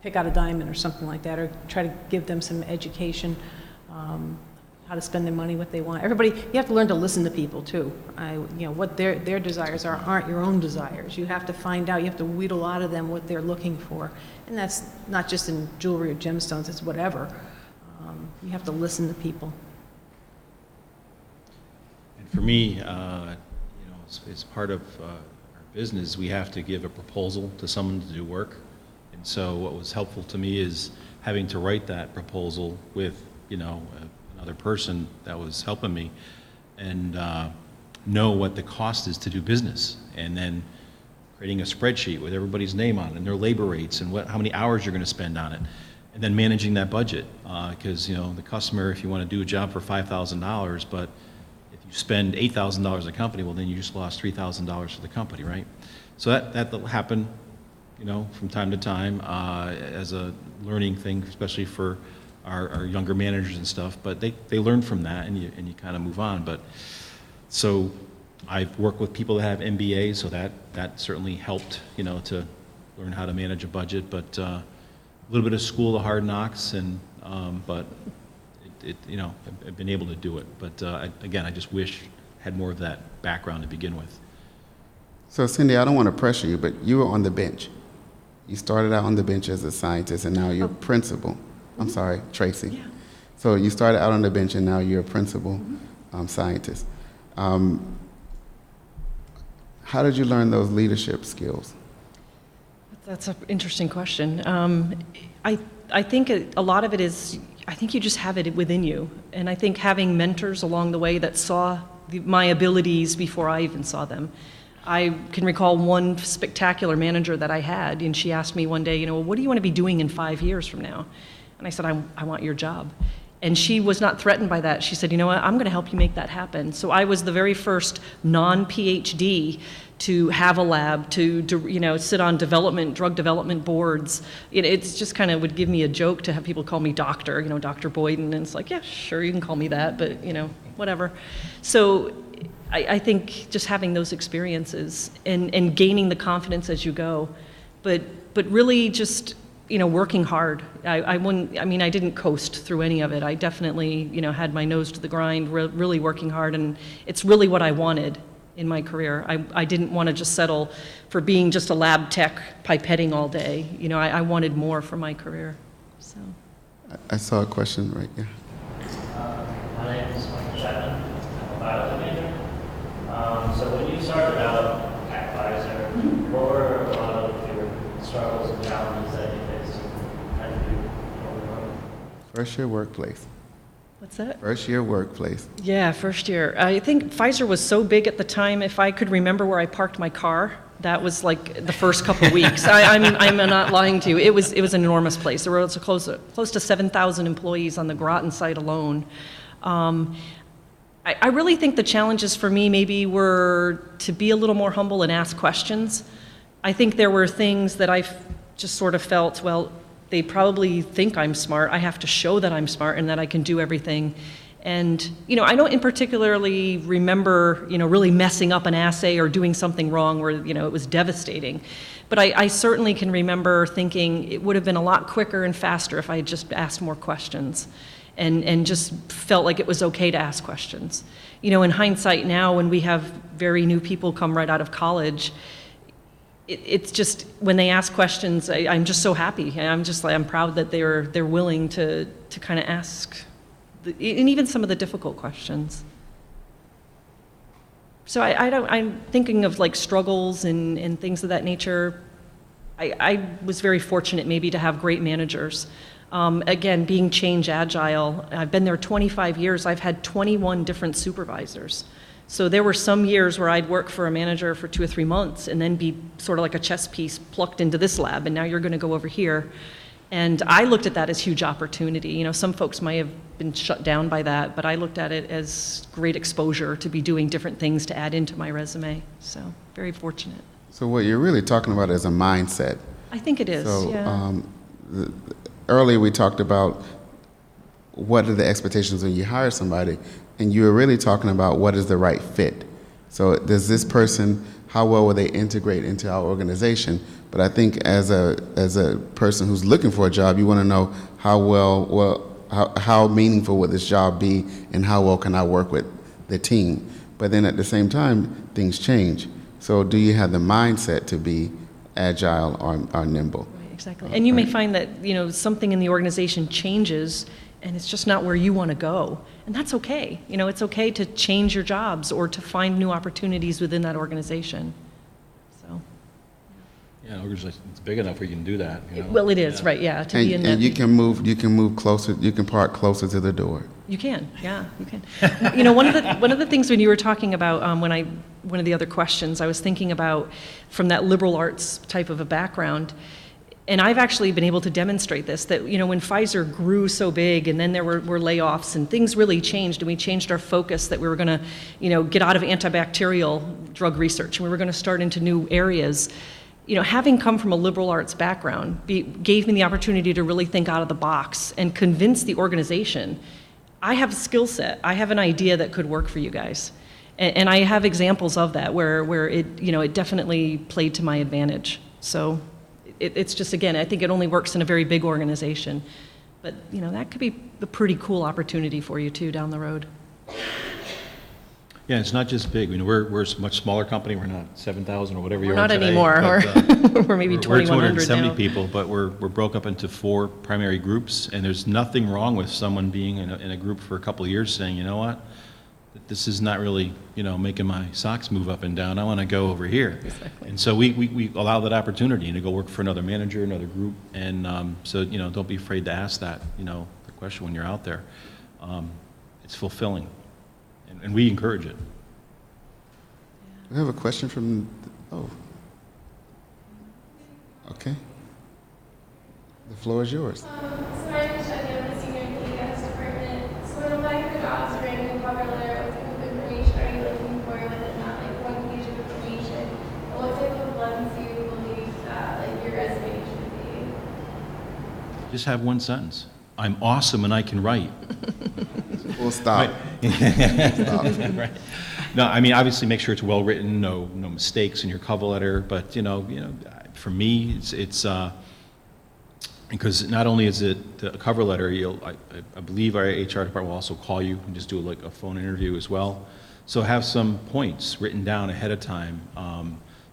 pick out a diamond or something like that, or try to give them some education, how to spend their money, what they want. Everybody, you have to learn to listen to people too. You know, what their desires aren't your own desires. You have to find out, you have to wheedle out of them what they're looking for. And that's not just in jewelry or gemstones, it's whatever. You have to listen to people. And for me, you know, it's part of our business. We have to give a proposal to someone to do work. And so what was helpful to me is having to write that proposal with, you know, another person that was helping me, and know what the cost is to do business. And then creating a spreadsheet with everybody's name on it and their labor rates and how many hours you're going to spend on it. And then managing that budget. Because, you know, the customer, if you want to do a job for $5,000, but if you spend $8,000 at a company, well, then you just lost $3,000 for the company, right? So that'll happen, you know, from time to time as a learning thing, especially for our younger managers and stuff. But they learn from that, and you kind of move on. But so I've worked with people that have MBAs, so that certainly helped, you know, to learn how to manage a budget. But a little bit of school of hard knocks, and but you know, I've been able to do it. But again, I just wish I had more of that background to begin with. So Cindy, I don't want to pressure you, but you were on the bench. You started out on the bench as a scientist, and now you're principal. I'm sorry, Tracy. Yeah. So you started out on the bench, and now you're a principal scientist. How did you learn those leadership skills? That's an interesting question. I think a lot of it is, I think you just have it within you. And I think having mentors along the way that saw my abilities before I even saw them. I can recall one spectacular manager that I had, and she asked me one day, you know, what do you want to be doing in 5 years from now? And I said, I want your job. And she was not threatened by that. She said, you know what, I'm going to help you make that happen. So I was the very first non-PhD to have a lab, to sit on drug development boards. It's just kind of would give me a joke to have people call me doctor, Dr. Boyden, and it's like, yeah, sure, you can call me that, but, whatever. So I think just having those experiences and gaining the confidence as you go, but really just, working hard. I didn't coast through any of it. I definitely, had my nose to the grind, really working hard, and it's really what I wanted in my career. I didn't want to just settle for being just a lab tech pipetting all day. I wanted more for my career. So. I saw a question right here. My name is Michael Chapman. I'm a biology major. So when you started out at Pfizer, what were a lot of your struggles and challenges that you faced, and how did you overcome? First year workplace. What's that? First year workplace. Yeah, first year. I think Pfizer was so big at the time, if I could remember where I parked my car, that was like the first couple of weeks. I'm not lying to you. It was an enormous place. There were close to 7,000 employees on the Groton site alone. I really think the challenges for me maybe were to be a little more humble and ask questions. I think there were things that I just sort of felt, well, they probably think I'm smart. I have to show that I'm smart and that I can do everything. And, I don't in particularly remember, really messing up an assay or doing something wrong where, it was devastating. But I certainly can remember thinking it would have been a lot quicker and faster if I had just asked more questions and just felt like it was okay to ask questions. In hindsight now, when we have very new people come right out of college, it's just when they ask questions, I'm just so happy. I'm proud that they're willing to kind of ask, and even some of the difficult questions. So I'm thinking of like struggles and things of that nature. I was very fortunate maybe to have great managers. Again, being change agile, I've been there 25 years. I've had 21 different supervisors. So there were some years where I'd work for a manager for 2 or 3 months and then be sort of like a chess piece plucked into this lab, and now you're going to go over here. And I looked at that as huge opportunity. Some folks might have been shut down by that, but I looked at it as great exposure to be doing different things to add into my resume. So very fortunate. So what you're really talking about is a mindset. I think it is, So yeah. earlier we talked about what are the expectations when you hire somebody, and you were really talking about what is the right fit. So does this person, how well will they integrate into our organization? But I think as a person who's looking for a job, you want to know how meaningful would this job be, and how well can I work with the team? But then at the same time, things change. So do you have the mindset to be agile or nimble? Right, exactly. And you may find that, something in the organization changes and it's just not where you want to go. And that's okay. It's okay to change your jobs or to find new opportunities within that organization. So. Yeah, it's big enough where you can do that. Well, it is, right, yeah. To be in And that, you can move closer, you can park closer to the door. You can, yeah, you can. One of the things when you were talking about one of the other questions, I was thinking about from that liberal arts type of a background, and I've actually been able to demonstrate this, that when Pfizer grew so big and then there were layoffs and things really changed, and we changed our focus that we were going to get out of antibacterial drug research and we were going to start into new areas. Having come from a liberal arts background gave me the opportunity to really think out of the box and convince the organization, I have a skill set, I have an idea that could work for you guys. And I have examples of that where it definitely played to my advantage. So it's just, again, I think it only works in a very big organization. But, that could be a pretty cool opportunity for you, too, down the road. Yeah, it's not just big. We're a much smaller company. We're not 7,000 or whatever you are Not today. anymore. But, We're maybe 2,100 now. We're 270 people, but we're broke up into 4 primary groups, and there's nothing wrong with someone being in a group for a couple of years saying, you know what, this is not really, making my socks move up and down. I want to go over here. Exactly. And so we allow that opportunity to go work for another manager, another group, and so, don't be afraid to ask that, the question when you're out there. It's fulfilling, and we encourage it. I have a question from, okay. The floor is yours. So my name is Shadi. I'm a senior in the ES department. Just have one sentence. I'm awesome and I can write. Full stop. Right. No, I mean, obviously make sure it's well-written, no mistakes in your cover letter, but, for me, it's because not only is it a cover letter, I believe our HR department will also call you and just do like a phone interview as well. So have some points written down ahead of time,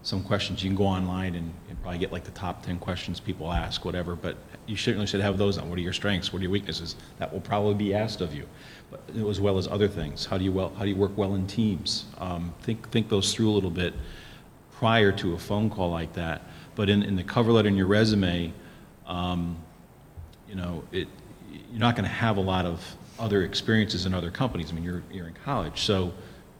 some questions. You can go online and probably get like the top 10 questions people ask, whatever, but you certainly should have those on. What are your strengths? What are your weaknesses? That will probably be asked of you, but as well as other things. How do you work well in teams? Think those through a little bit prior to a phone call like that. But in the cover letter in your resume, you're not going to have a lot of other experiences in other companies. I mean, you're in college, so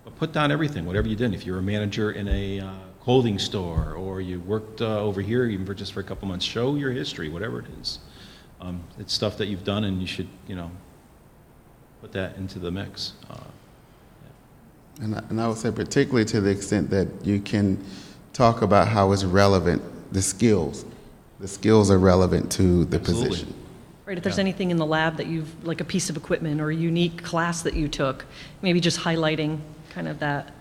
but put down everything, whatever you did. If you're a manager in a clothing store, or you worked over here even just for a couple months, show your history, whatever it is. It's stuff that you've done, and you should, put that into the mix. And I would say particularly to the extent that you can talk about how it's relevant, the skills. The skills are relevant to the Absolutely. position. Right, if there's anything in the lab that you've, like a piece of equipment or a unique class that you took, maybe just highlighting kind of that.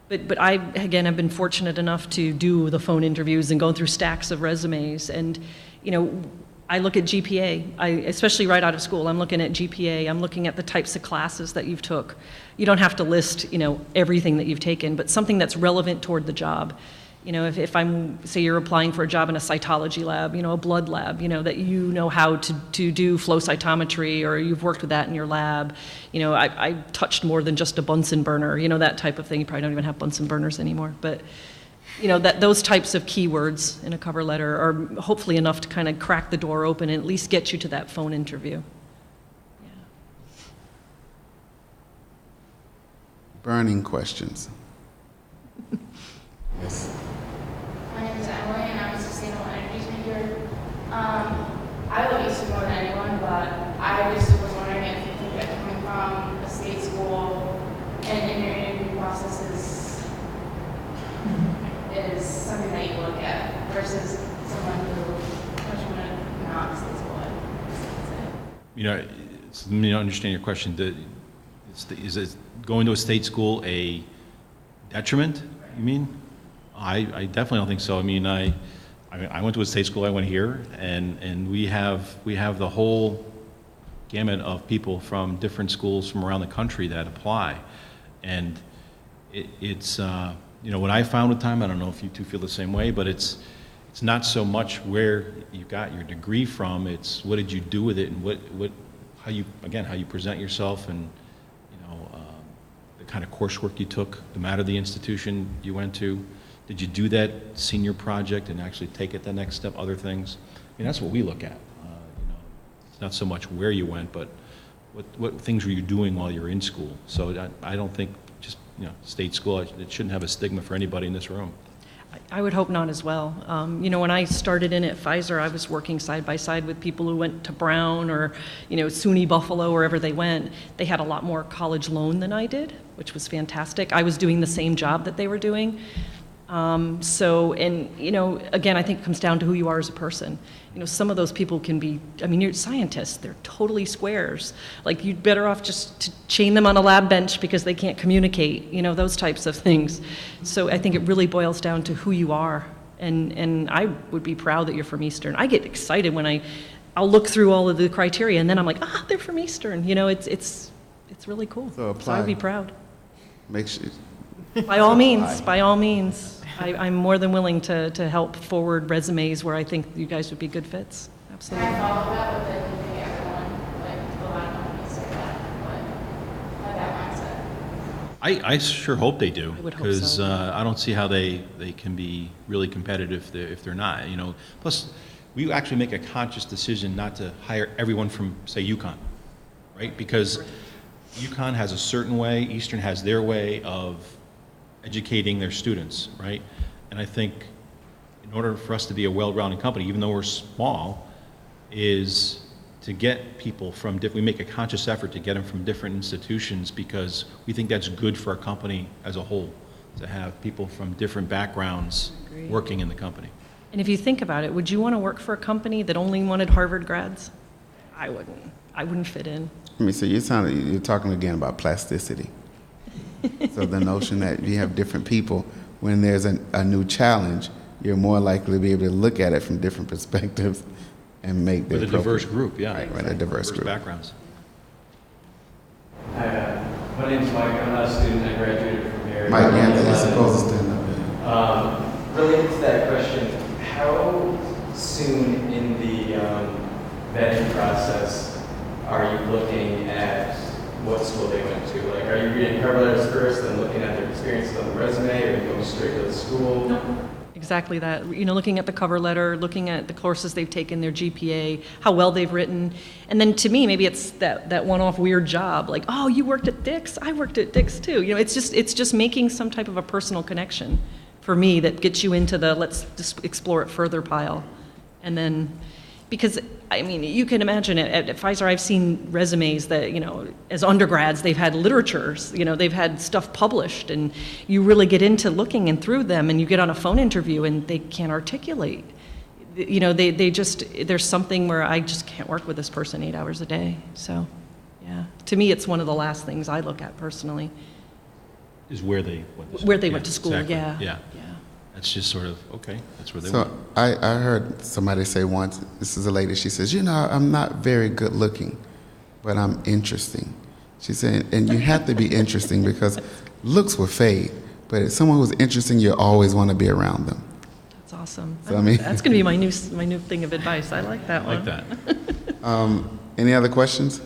But I, again, have been fortunate enough to do the phone interviews and go through stacks of resumes. And, I look at GPA, especially right out of school, I'm looking at GPA, I'm looking at the types of classes that you've took. You don't have to list, everything that you've taken, but something that's relevant toward the job. If say you're applying for a job in a cytology lab, a blood lab, that you know how to do flow cytometry, or you've worked with that in your lab. I touched more than just a Bunsen burner, that type of thing. You probably don't even have Bunsen burners anymore. But, those types of keywords in a cover letter are hopefully enough to kind of crack the door open and at least get you to that phone interview. Burning questions. Yes. My name is Emily, and I'm a sustainable energies major. I love Eastern more than anyone, but I just was wondering if you think that coming from a state school and in your interview processes is something that you look at versus someone who went not a state school. Understand your question. Is it going to a state school a detriment, you mean? I definitely don't think so. I mean, I went to a state school, I went here, and we have the whole gamut of people from different schools from around the country that apply. And it's what I found with time, I don't know if you two feel the same way, but it's not so much where you got your degree from, it's what did you do with it, and how you present yourself, and the kind of coursework you took, no matter the institution you went to. Did you do that senior project and actually take it the next step, other things? I mean, that's what we look at. It's not so much where you went, but what things were you doing while you were in school. So I don't think just, state school, it shouldn't have a stigma for anybody in this room. I would hope not as well. When I started in at Pfizer, I was working side by side with people who went to Brown or, SUNY Buffalo, wherever they went. They had a lot more college loan than I did, which was fantastic. I was doing the same job that they were doing. Again, I think it comes down to who you are as a person. Some of those people can be, you're scientists, they're totally squares. Like, you'd better off just to chain them on a lab bench because they can't communicate, those types of things. So I think it really boils down to who you are. And I would be proud that you're from Eastern. I get excited when I'll look through all of the criteria and then I'm like, they're from Eastern. It's really cool. So apply. I'd be proud. Make sure. By all means. I'm more than willing to help forward resumes where I think you guys would be good fits. Can Absolutely. I follow that with the moving everyone, like a lot of companies say that, but have that mindset? I sure hope they do, I would hope because so. I don't see how they can be really competitive if they're not. Plus, we actually make a conscious decision not to hire everyone from, say, UConn, right? Because UConn has a certain way, Eastern has their way of educating their students, right? And I think in order for us to be a well-rounded company, even though we're small, is to get people from we make a conscious effort to get them from different institutions, because we think that's good for our company as a whole, to have people from different backgrounds working in the company. And if you think about it, would you want to work for a company that only wanted Harvard grads? I wouldn't fit in. I mean, so you're talking again about plasticity. So the notion that you have different people, when there's a new challenge, you're more likely to be able to look at it from different perspectives and make the With a diverse group, yeah. Right, a diverse group. backgrounds. Hi, my name's Mike. I'm not a student. I graduated from here. Mike, you're supposed to stand up. Related to that question, how soon in the vetting process are you looking at what school they went to? Like, are you reading cover letters first, then looking at their experiences on the resume, or are you going straight to the school? Exactly that. Looking at the cover letter, looking at the courses they've taken, their GPA, how well they've written. And then to me, maybe it's that one-off weird job, like, oh, you worked at Dick's? I worked at Dick's too. It's just making some type of a personal connection for me that gets you into the let's just explore it further pile. And then, because, you can imagine at Pfizer, I've seen resumes that, as undergrads, they've had literatures, they've had stuff published, and you really get into looking and through them, and you get on a phone interview, and they can't articulate. There's something where I just can't work with this person 8 hours a day. So, yeah. To me, it's one of the last things I look at personally. Is where they went to school. Went to school, exactly. yeah. That's just sort of, okay, that's where they So went. I heard somebody say once, this is a lady, she says, I'm not very good looking, but I'm interesting. She said, and you have to be interesting because looks will fade, but if someone who's interesting, you always want to be around them. That's awesome. So, That's going to be my new thing of advice. I like that I one. like that. Any other questions?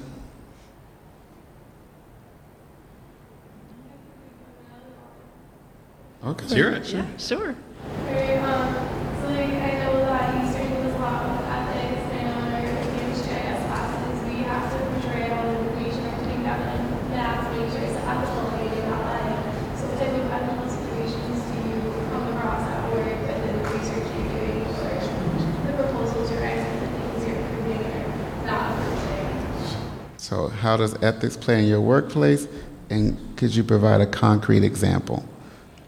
Okay. Let's hear it. Yeah, sure. Very, so like, I know that you started with a lot of ethics, and I know in our GIS classes, we have to portray all the information we're putting down in math to make sure it's ethical and you're not lying. So what type of ethical situations do you come across at work with the research you're doing, or the proposals you're writing, the things you're proving or not proving? So how does ethics play in your workplace? And could you provide a concrete example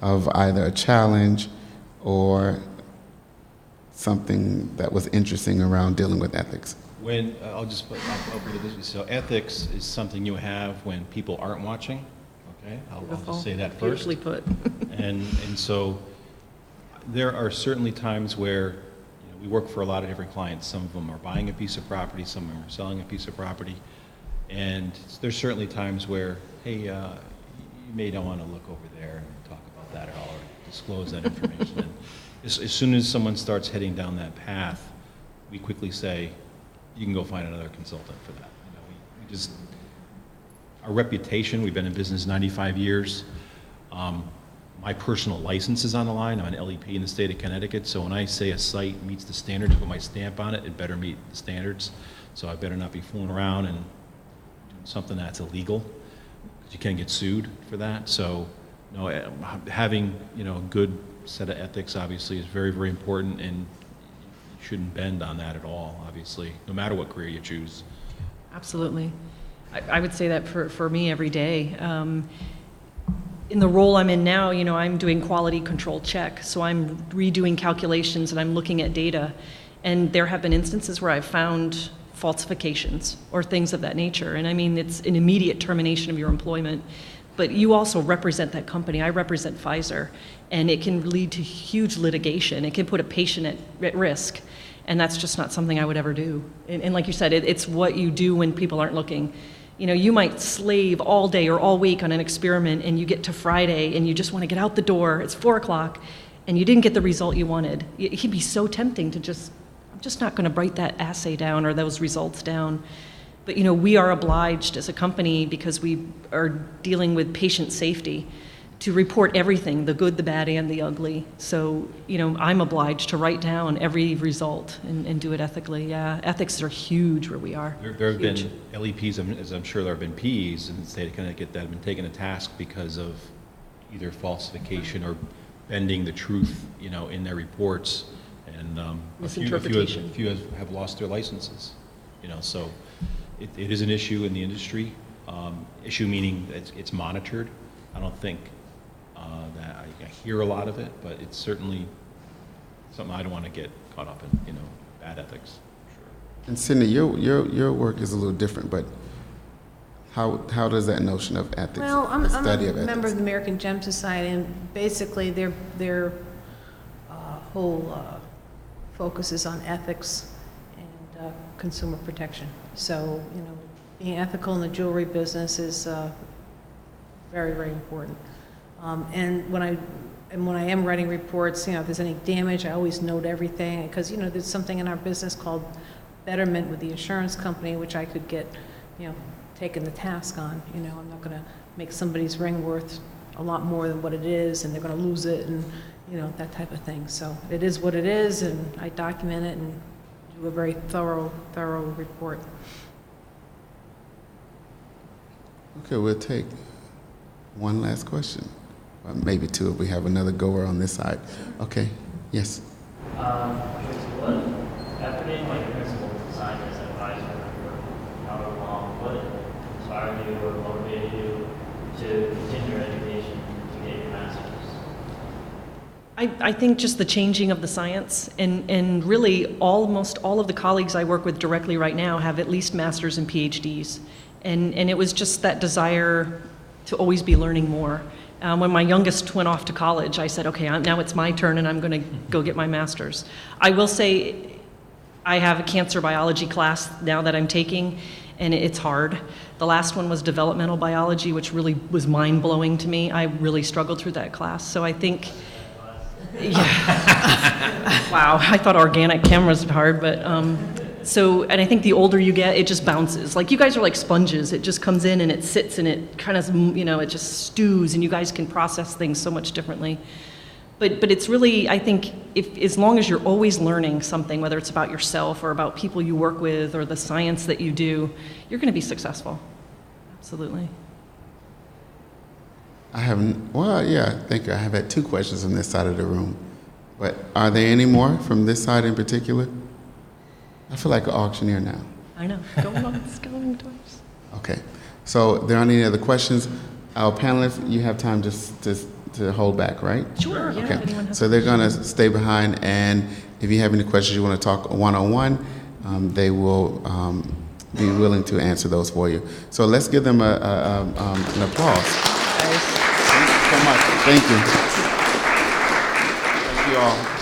of either a challenge or something that was interesting around dealing with ethics? When, I'll put it this way. So ethics is something you have when people aren't watching, okay? I'll just say that first. Beautifully put. And so there are certainly times where we work for a lot of different clients. Some of them are buying a piece of property, some of them are selling a piece of property. And there's certainly times where, hey, you may not want to look over there and talk about that at all or disclose that information. And as soon as someone starts heading down that path, we quickly say, you can go find another consultant for that. We just, our reputation, we've been in business 95 years. My personal license is on the line. I'm an LEP in the state of Connecticut, so when I say a site meets the standards, put my stamp on it, it better meet the standards. So I better not be fooling around and doing something that's illegal, because you can get sued for that. So, having a good set of ethics obviously is very, very important, and you shouldn't bend on that at all, obviously, no matter what career you choose. Absolutely. I would say that for me every day. In the role I'm in now, I'm doing quality control check, so I'm redoing calculations and I'm looking at data. And there have been instances where I've found falsifications or things of that nature. And it's an immediate termination of your employment. But you also represent that company. I represent Pfizer. And it can lead to huge litigation. It can put a patient at risk. And that's just not something I would ever do. And like you said, it's what you do when people aren't looking. You might slave all day or all week on an experiment, and you get to Friday and you just want to get out the door. It's 4 o'clock and you didn't get the result you wanted. It can be so tempting to I'm just not going to write that assay down or those results down. But we are obliged as a company, because we are dealing with patient safety, to report everything, the good, the bad, and the ugly. So, I'm obliged to write down every result and do it ethically. Yeah, ethics are huge where we are. There have Huge. been LEPs, as I'm sure there have been PEs in the state of Connecticut that have been taken to task because of either falsification or bending the truth, in their reports. And Misinterpretation. A few have lost their licenses, so it is an issue in the industry. Issue meaning it's monitored. I don't think that I hear a lot of it, but it's certainly something I don't want to get caught up in, bad ethics, for sure. And Cindy, your work is a little different, but how does that notion of ethics, Well, I'm the a study of member ethics? of the American Gem Society, and basically their whole focus is on ethics and consumer protection. So, you know, being ethical in the jewelry business is very, very important. And when I am writing reports, you know, if there's any damage, I always note everything, because, you know, there's something in our business called betterment with the insurance company, which I could get, you know, taken the task on. You know, I'm not going to make somebody's ring worth a lot more than what it is, and they're going to lose it, and, you know, that type of thing. So it is what it is, and I document it and do a very thorough report. Okay, we'll take one last question. Maybe two if we have another goer on this side. Okay, yes. What, after being like a principal scientist advisor for however long, what inspired you or motivated you to continue your education to get your master's? I think just the changing of the science, and really almost all of the colleagues I work with directly right now have at least masters and PhDs. And it was just that desire to always be learning more. When my youngest went off to college, I said, okay, now it's my turn and I'm going to go get my master's. I will say I have a cancer biology class now that I'm taking, and it's hard. The last one was developmental biology, which really was mind-blowing to me. I really struggled through that class. So I think, yeah. Wow, I thought organic chem was hard, but and I think the older you get, it just bounces. Like, you guys are like sponges. It just comes in and it sits and it kind of, you know, it just stews, and you guys can process things so much differently. But it's really, I think, as long as you're always learning something, whether it's about yourself or about people you work with or the science that you do, you're going to be successful. Absolutely. I think I have had two questions on this side of the room. But are there any more from this side in particular? I feel like an auctioneer now. I know. Going once, going twice. Okay. So there aren't any other questions. Our panelists, you have time just to hold back, right? Sure, yeah. Okay. If anyone has So they're going to stay behind, and if you have any questions you want to talk one-on-one, they will be willing to answer those for you. So let's give them an applause. Thank you so much. Thank you. Thank you all.